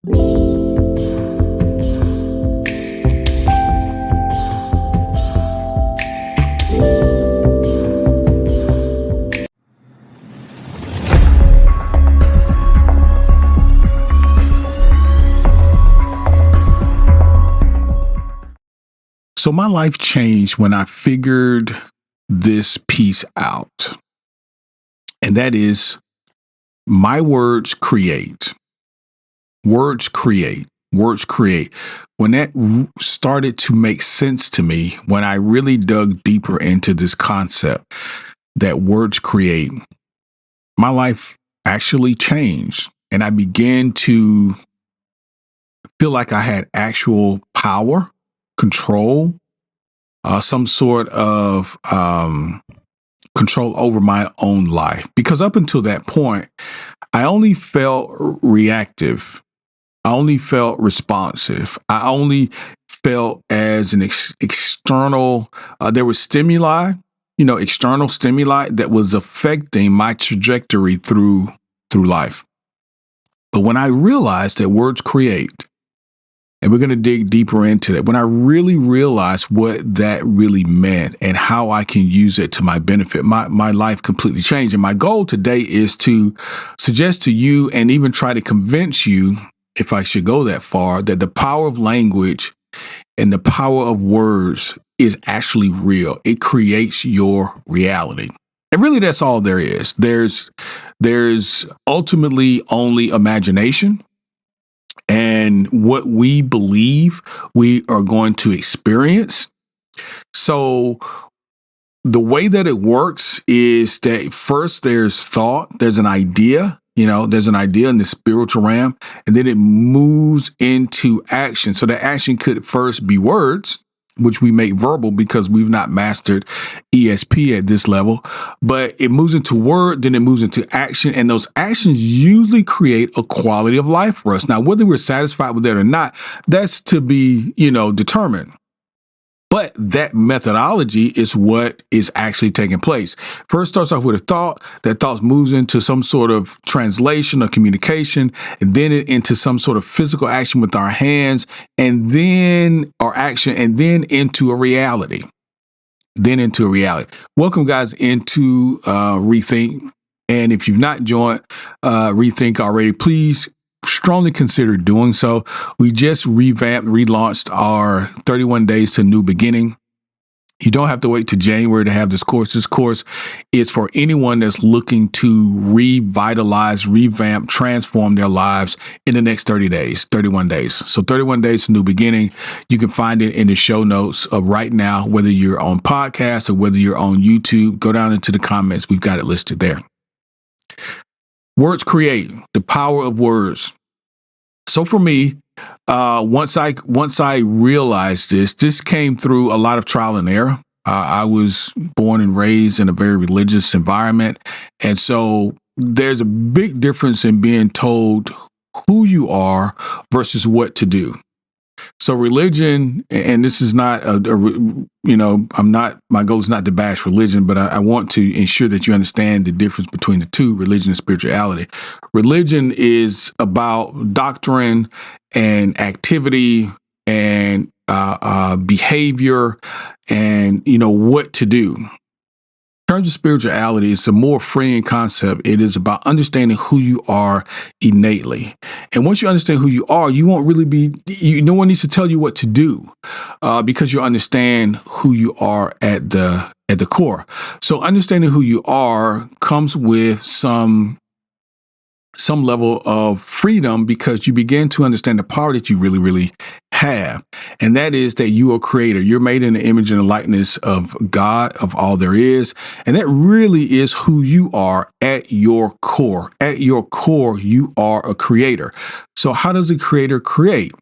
So my life changed when I figured this piece out, and that is my words create. Words create. Words create. When that started to make sense to me, when I really dug deeper into this concept that words create, my life actually changed. And I began to feel like I had actual power, control, some sort of control over my own life. Because up until that point, I only felt reactive. I only felt responsive. I only felt as an external, there was stimuli, external stimuli that was affecting my trajectory through life. But when I realized that words create, and we're going to dig deeper into that, when I really realized what that really meant and how I can use it to my benefit, my life completely changed. And my goal today is to suggest to you and even try to convince you, if I should go that far, that the power of language and the power of words is actually real. It creates your reality. And really, that's all there is. There's ultimately only imagination. And what we believe we are going to experience. So the way that it works is that first there's thought, there's an idea, there's an idea in the spiritual realm, and then it moves into action. So the action could first be words, which we make verbal because we've not mastered ESP at this level, but it moves into word, then it moves into action, and those actions usually create a quality of life for us. Now, whether we're satisfied with that or not, that's to be, determined. But that methodology is what is actually taking place. First starts off with a thought. That thought moves into some sort of translation or communication, and then into some sort of physical action with our hands, and then our action, and then into a reality. Welcome, guys, into Rethink. And if you've not joined Rethink already, please strongly consider doing so. We just relaunched our 31 Days to New Beginning. You don't have to wait till January to have this course. This course is for anyone that's looking to revitalize, revamp, transform their lives in the next 31 days. So 31 Days to New Beginning. You can find it in the show notes of right now, whether you're on podcast or whether you're on YouTube. Go down into the comments. We've got it listed there. Words create, the power of words. So for me, once I realized this came through a lot of trial and error. I was born and raised in a very religious environment. And so there's a big difference in being told who you are versus what to do. So religion, and this is not my goal is not to bash religion, but I want to ensure that you understand the difference between the two, religion and spirituality. Religion is about doctrine and activity and behavior and, what to do. In terms of spirituality, it's a more freeing concept. It is about understanding who you are innately. And once you understand who you are, you won't really no one needs to tell you what to do because you understand who you are at the core. So understanding who you are comes with some level of freedom because you begin to understand the power that you really, really have. And that is that you are a creator. You're made in the image and the likeness of God, of all there is. And that really is who you are at your core. At your core, you are a creator. So how does a creator create?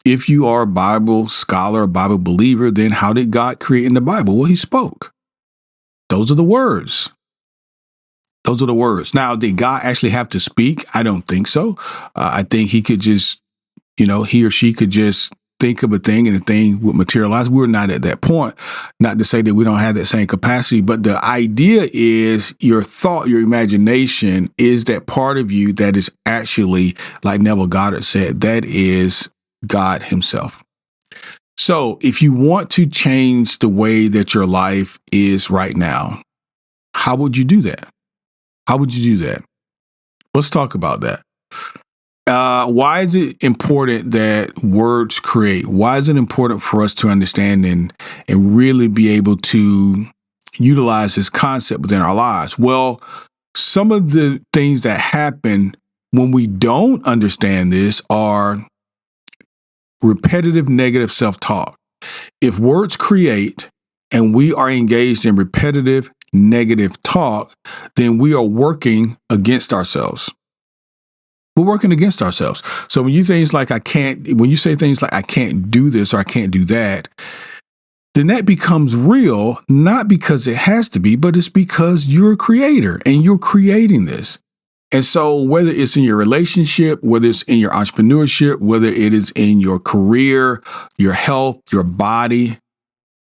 If you are a Bible scholar, a Bible believer, then how did God create in the Bible? Well, he spoke. Those are the words. Those are the words. Now, did God actually have to speak? I don't think so. I think he could just, he or she could just think of a thing and the thing would materialize. We're not at that point. Not to say that we don't have that same capacity, but the idea is your thought, your imagination is that part of you that is actually, like Neville Goddard said, that is God himself. So if you want to change the way that your life is right now, how would you do that? How would you do that? Let's talk about that. Why is it important that words create? Why is it important for us to understand and really be able to utilize this concept within our lives? Well, some of the things that happen when we don't understand this are repetitive negative self-talk. If words create and we are engaged in repetitive negative talk, then we are working against ourselves. We're working against ourselves. So when you say things like I can't do this or I can't do that, then that becomes real, not because it has to be, but it's because you're a creator and you're creating this. And so whether it's in your relationship, whether it's in your entrepreneurship, whether it is in your career, your health, your body,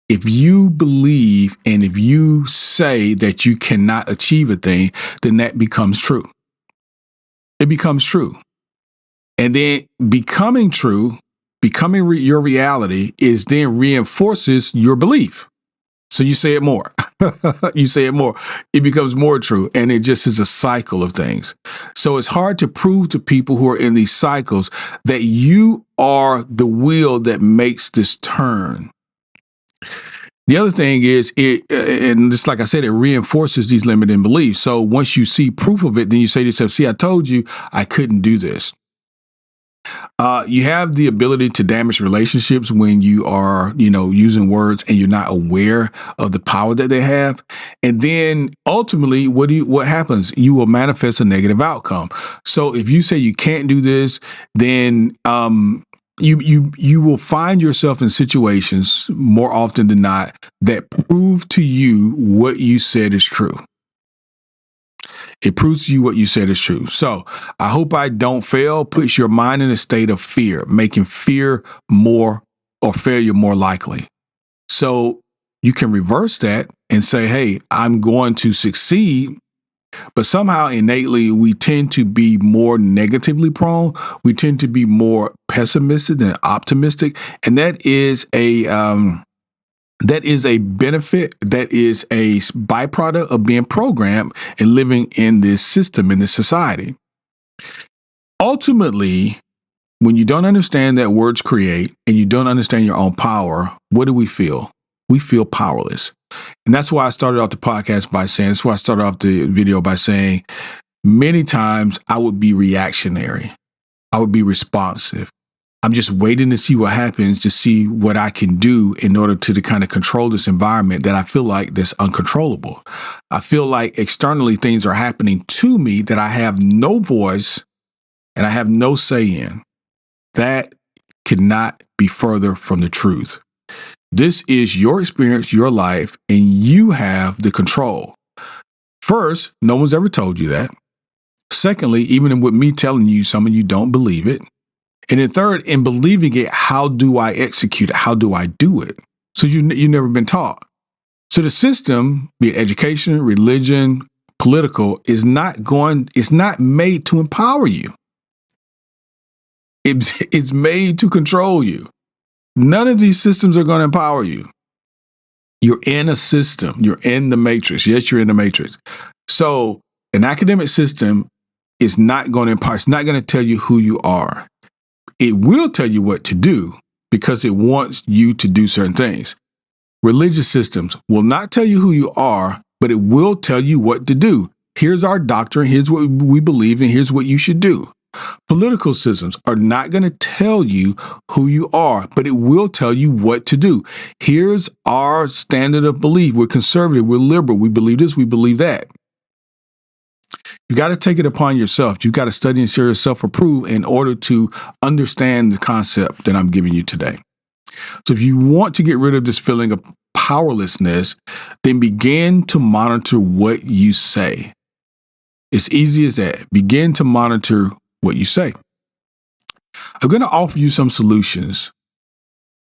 if you believe and if you say that you cannot achieve a thing, then that becomes true. It becomes true. And then becoming true, your reality is then reinforces your belief. So you say it more. You say it more. It becomes more true. And it just is a cycle of things. So it's hard to prove to people who are in these cycles that you are the wheel that makes this turn. The other thing is, and just like I said, it reinforces these limiting beliefs. So once you see proof of it, then you say to yourself, see, I told you I couldn't do this. You have the ability to damage relationships when you are, using words and you're not aware of the power that they have. And then ultimately, what happens? You will manifest a negative outcome. So if you say you can't do this, then you will find yourself in situations more often than not that prove to you what you said is true. It proves to you what you said is true. So I hope I don't fail puts your mind in a state of fear, making fear more or failure more likely. So you can reverse that and say, hey, I'm going to succeed. But somehow innately, we tend to be more negatively prone. We tend to be more pessimistic than optimistic. And that is a benefit, that is a byproduct of being programmed and living in this system, in this society. Ultimately, when you don't understand that words create and you don't understand your own power, what do we feel? We feel powerless. And that's why I started off the podcast by saying, that's why I started off the video by saying, many times I would be reactionary. I would be responsive. I'm just waiting to see what happens, to see what I can do in order to kind of control this environment that I feel like that's uncontrollable. I feel like externally things are happening to me that I have no voice and I have no say in. That cannot be further from the truth. This is your experience, your life, and you have the control. First, no one's ever told you that. Secondly, even with me telling you, some of you don't believe it. And then third, in believing it, how do I execute it? How do I do it? So you've never been taught. So the system, be it education, religion, political, it's not made to empower you. It's made to control you. None of these systems are going to empower you. You're in a system. You're in the matrix. Yes, you're in the matrix. So an academic system is not going to empower. It's not going to tell you who you are. It will tell you what to do because it wants you to do certain things. Religious systems will not tell you who you are, but it will tell you what to do. Here's our doctrine. Here's what we believe in. Here's what you should do. Political systems are not going to tell you who you are, but it will tell you what to do. Here's our standard of belief. We're conservative. We're liberal. We believe this. We believe that. You got to take it upon yourself. You've got to study and show yourself approved in order to understand the concept that I'm giving you today. So if you want to get rid of this feeling of powerlessness, then begin to monitor what you say. It's easy as that. Begin to monitor what you say. I'm going to offer you some solutions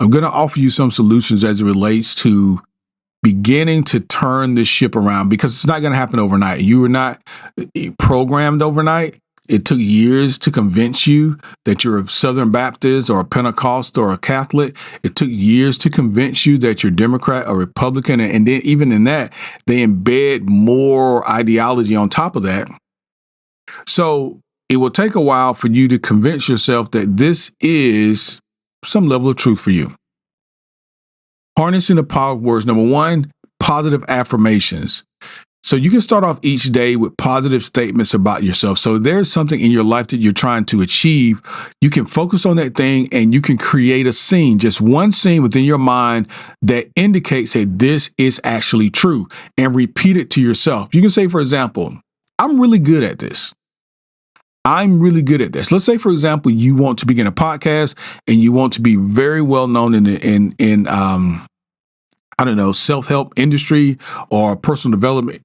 I'm going to offer you some solutions as it relates to beginning to turn this ship around, because it's not going to happen overnight. You were not programmed overnight. It took years to convince you that you're a Southern Baptist or a Pentecostal or a Catholic. It took years to convince you that you're Democrat or Republican. And then even in that, they embed more ideology on top of that. So it will take a while for you to convince yourself that this is some level of truth for you. Harnessing the power of words. Number one, positive affirmations. So you can start off each day with positive statements about yourself. So there's something in your life that you're trying to achieve. You can focus on that thing and you can create a scene, just one scene within your mind that indicates that this is actually true, and repeat it to yourself. You can say, for example, I'm really good at this. I'm really good at this. Let's say, for example, you want to begin a podcast and you want to be very well known in I don't know, self-help industry or personal development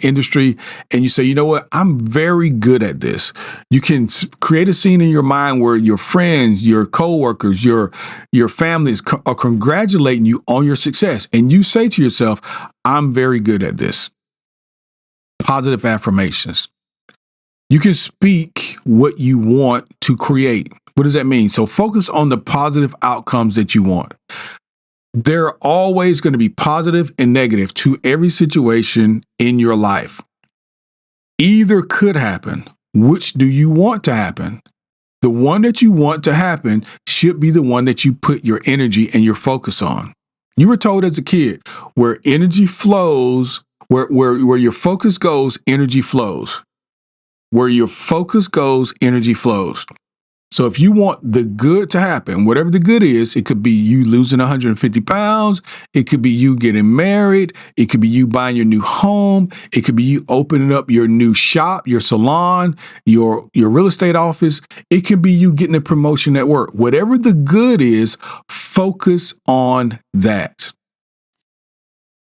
industry. And you say, you know what, I'm very good at this. You can create a scene in your mind where your friends, your coworkers, your families are congratulating you on your success. And you say to yourself, I'm very good at this. Positive affirmations. You can speak what you want to create. What does that mean? So focus on the positive outcomes that you want. There are always going to be positive and negative to every situation in your life. Either could happen. Which do you want to happen? The one that you want to happen should be the one that you put your energy and your focus on. You were told as a kid, where energy flows, where your focus goes, energy flows. Where your focus goes, energy flows. So if you want the good to happen, whatever the good is, it could be you losing 150 pounds. It could be you getting married. It could be you buying your new home. It could be you opening up your new shop, your salon, your real estate office. It can be you getting a promotion at work. Whatever the good is, focus on that.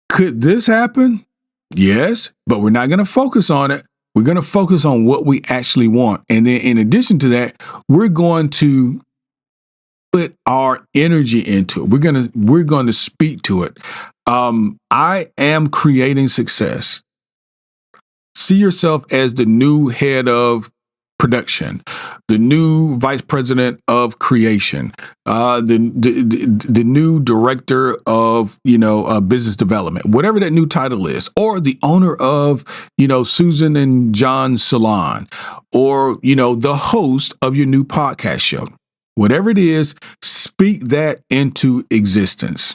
Could this happen? Yes, but we're not going to focus on it. We're going to focus on what we actually want. And then in addition to that, we're going to put our energy into it. We're going to speak to it. I am creating success. See yourself as the new head of production, the new vice president of creation, the new director of business development, whatever that new title is, or the owner of Susan and John's salon, or the host of your new podcast show. Whatever it is, speak that into existence.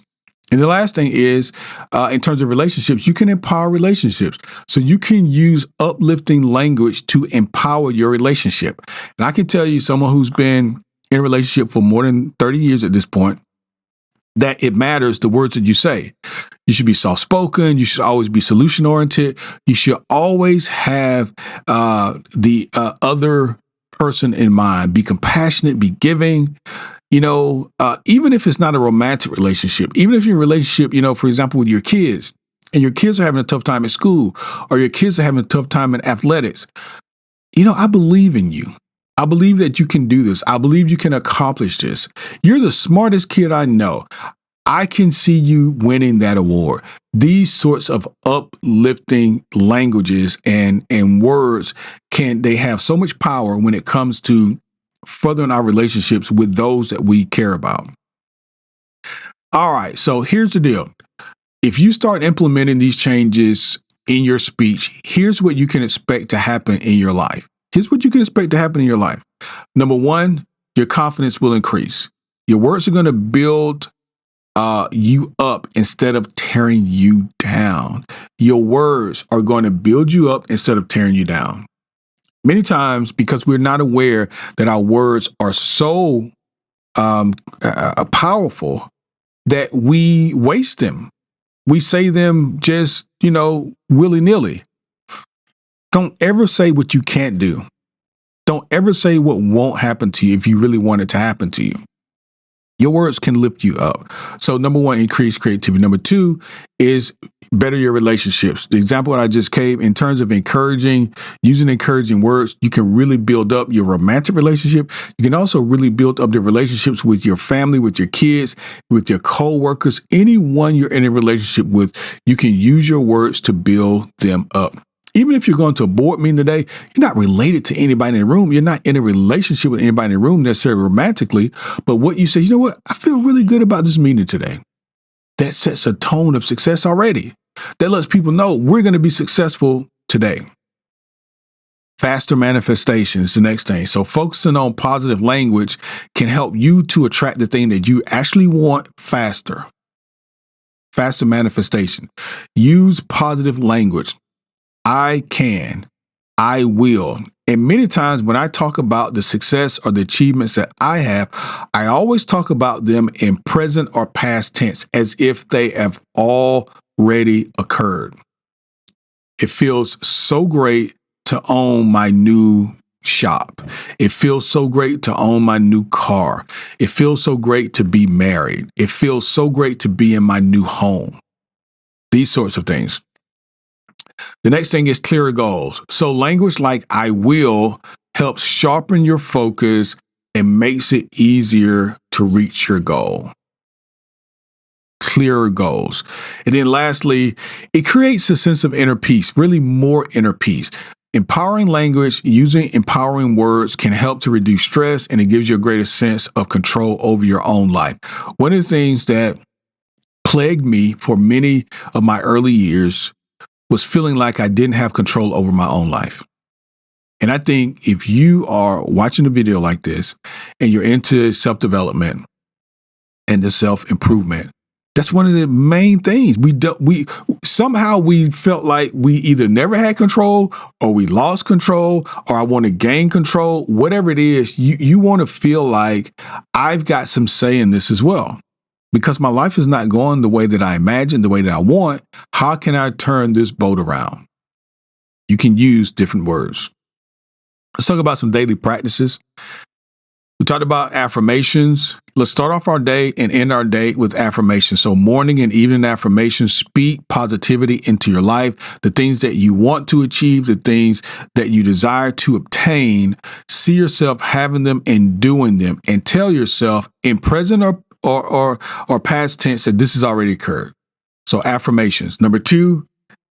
And the last thing is, in terms of relationships, you can empower relationships. So you can use uplifting language to empower your relationship. And I can tell you, someone who's been in a relationship for more than 30 years at this point, that it matters the words that you say. You should be soft-spoken. You should always be solution-oriented. You should always have the other person in mind. Be compassionate, be giving. Even if it's not a romantic relationship, even if you're in a relationship, for example, with your kids, and your kids are having a tough time at school, or your kids are having a tough time in athletics, I believe in you. I believe that you can do this. I believe you can accomplish this. You're the smartest kid I know. I can see you winning that award. These sorts of uplifting languages and words they have so much power when it comes to furthering our relationships with those that we care about. All right, so here's the deal. If you start implementing these changes in your speech, here's what you can expect to happen in your life. Here's what you can expect to happen in your life. Number one, your confidence will increase. Your words are going to build you up instead of tearing you down. Your words are going to build you up instead of tearing you down. Many times, because we're not aware that our words are so powerful, that we waste them. We say them just, willy-nilly. Don't ever say what you can't do. Don't ever say what won't happen to you if you really want it to happen to you. Your words can lift you up. So number one, increase creativity. Number two is better your relationships. The example that I just gave in terms of using encouraging words, you can really build up your romantic relationship. You can also really build up the relationships with your family, with your kids, with your co-workers, anyone you're in a relationship with. You can use your words to build them up. Even if you're going to a board meeting today, you're not related to anybody in the room. You're not in a relationship with anybody in the room necessarily romantically. But what you say, you know what? I feel really good about this meeting today. That sets a tone of success already. That lets people know we're going to be successful today. Faster manifestation is the next thing. So focusing on positive language can help you to attract the thing that you actually want faster. Faster manifestation. Use positive language. I can, I will. And many times when I talk about the success or the achievements that I have, I always talk about them in present or past tense as if they have already occurred. It feels so great to own my new shop. It feels so great to own my new car. It feels so great to be married. It feels so great to be in my new home. These sorts of things. The next thing is clearer goals. So language like I will helps sharpen your focus and makes it easier to reach your goal. Clearer goals. And then lastly, it creates a sense of inner peace, really more inner peace. Empowering language, using empowering words can help to reduce stress, and it gives you a greater sense of control over your own life. One of the things that plagued me for many of my early years was feeling like I didn't have control over my own life. And I think if you are watching a video like this and you're into self-development and the self-improvement, that's one of the main things. We somehow felt like we either never had control or we lost control or I want to gain control. Whatever it is, you want to feel like I've got some say in this as well. Because my life is not going the way that I imagine, the way that I want, how can I turn this boat around? You can use different words. Let's talk about some daily practices. We talked about affirmations. Let's start off our day and end our day with affirmations. So morning and evening affirmations speak positivity into your life. The things that you want to achieve, the things that you desire to obtain, see yourself having them and doing them, and tell yourself in present or past tense that this has already occurred. So affirmations. Number two,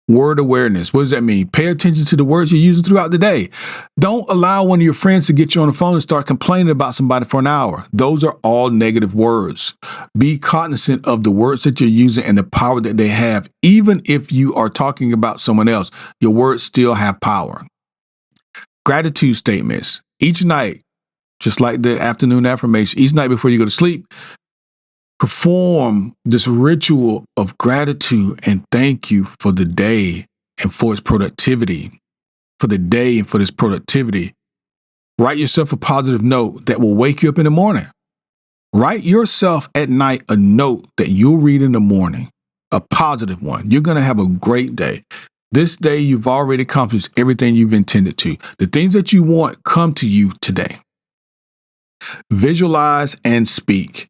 word awareness. What does that mean? Pay attention to the words you're using throughout the day. Don't allow one of your friends to get you on the phone and start complaining about somebody for an hour. Those are all negative words. Be cognizant of the words that you're using and the power that they have. Even if you are talking about someone else, your words still have power. Gratitude statements. Each night, just like the afternoon affirmation, each night before you go to sleep, perform this ritual of gratitude and thank you for the day and for its productivity, for the day and for this productivity. Write yourself a positive note that will wake you up in the morning. Write yourself at night a note that you'll read in the morning, a positive one. You're going to have a great day. This day, you've already accomplished everything you've intended to. The things that you want come to you today. Visualize and speak.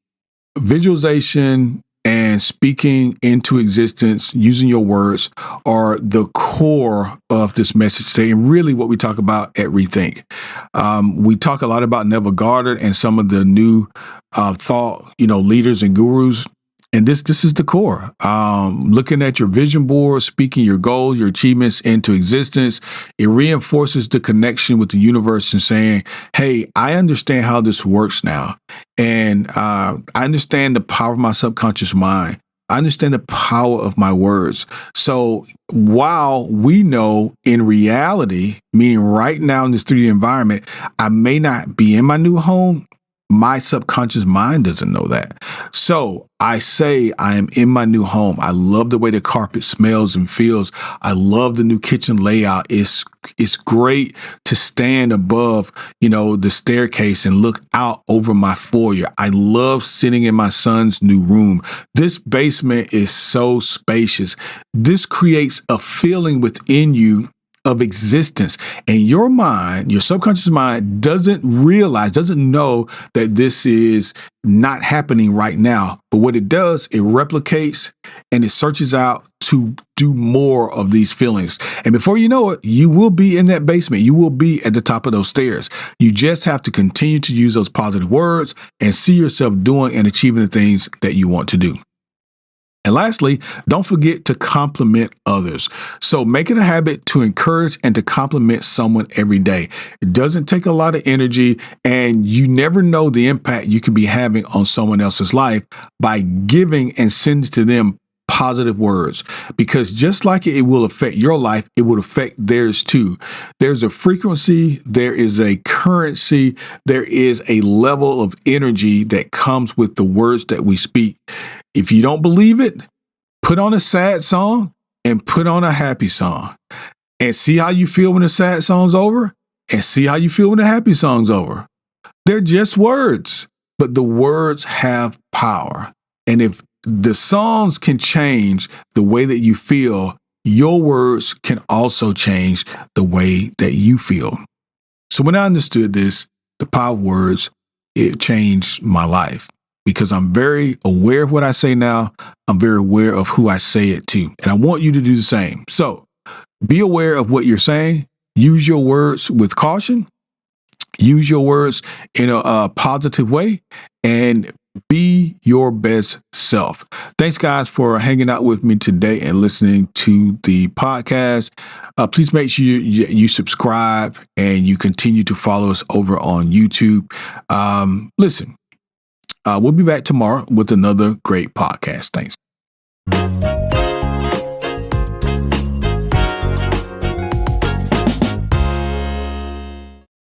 Visualization and speaking into existence using your words are the core of this message today, and really what we talk about at Rethink. We talk a lot about Neville Goddard and some of the new thought, leaders and gurus. And this is the core. Looking at your vision board, speaking your goals, your achievements into existence, it reinforces the connection with the universe and saying, hey, I understand how this works now. And I understand the power of my subconscious mind. I understand the power of my words. So while we know in reality, meaning right now in this 3D environment, I may not be in my new home, my subconscious mind doesn't know that. So I say I am in my new home. I love the way the carpet smells and feels. I love the new kitchen layout. It's great to stand above, the staircase and look out over my foyer. I love sitting in my son's new room. This basement is so spacious. This creates a feeling within you of existence. And your mind, your subconscious mind doesn't know that this is not happening right now. But what it does, it replicates and it searches out to do more of these feelings. And before you know it, you will be in that basement. You will be at the top of those stairs. You just have to continue to use those positive words and see yourself doing and achieving the things that you want to do. And lastly, don't forget to compliment others. So make it a habit to encourage and to compliment someone every day. It doesn't take a lot of energy, and you never know the impact you can be having on someone else's life by giving and sending to them positive words, because just like it will affect your life, it will affect theirs too. There's a frequency, there is a currency, there is a level of energy that comes with the words that we speak. If you don't believe it, put on a sad song and put on a happy song and see how you feel when the sad song's over and see how you feel when the happy song's over. They're just words, but the words have power. And if the songs can change the way that you feel, your words can also change the way that you feel. So when I understood this, the power of words, it changed my life because I'm very aware of what I say now. I'm very aware of who I say it to. And I want you to do the same. So be aware of what you're saying. Use your words with caution. Use your words in a positive way and be your best self. Thanks, guys, for hanging out with me today and listening to the podcast. Please make sure you subscribe and you continue to follow us over on YouTube. Listen, we'll be back tomorrow with another great podcast. Thanks.